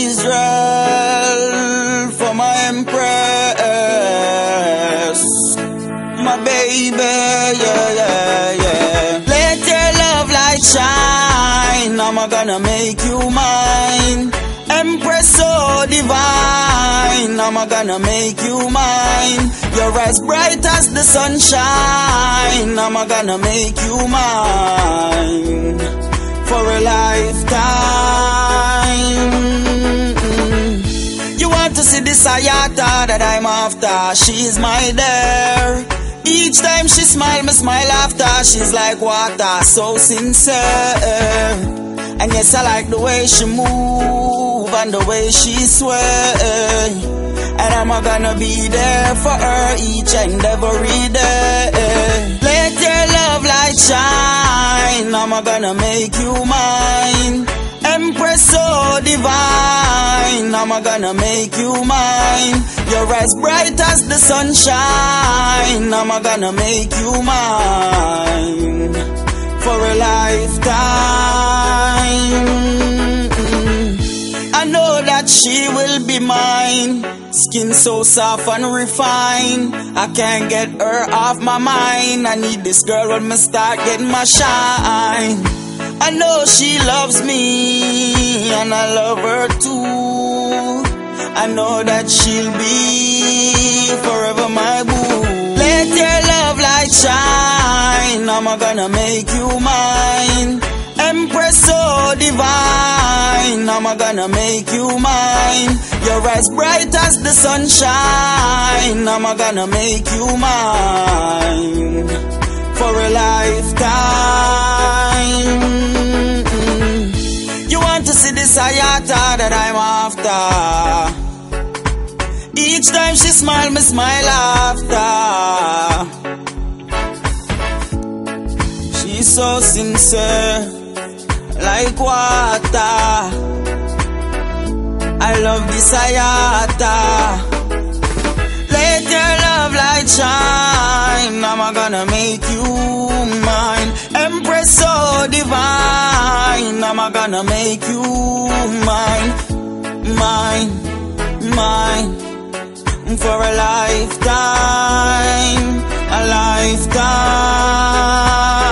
Israel for my empress, my baby, yeah, yeah, yeah. Let your love light shine, I'm gonna make you mine. Empress so divine, I'm gonna make you mine. You're as bright as the sunshine, I'm gonna make you mine for a lifetime. You want to see this Ayata that I'm after? She's my dear. Each time she smile, me smile after. She's like water, so sincere. And yes, I like the way she move and the way she sway. And I'm gonna be there for her each and every day. Let your love light shine, I'm gonna make you mine. Empress so divine, I'm gonna make you mine. You're as bright as the sunshine, I'm gonna make you mine for a lifetime. I know that she will be mine. Skin so soft and refined, I can't get her off my mind. I need this girl when me start getting my shine. I know she loves me and I love her too. I know that she'll be forever my boo. Let your love light shine, I'm gonna make you mine. Empress so divine, I'm gonna make you mine. You're as bright as the sunshine, I'm gonna make you mine for a lifetime. You want to see this Ayata that I'm after? Each time she smile, me smile after. She's so sincere, like water. I love this Ayata. Let your love light shine, I'm gonna make you mine. Empress so divine, I'm gonna make you mine. Mine, mine, for a lifetime, a lifetime.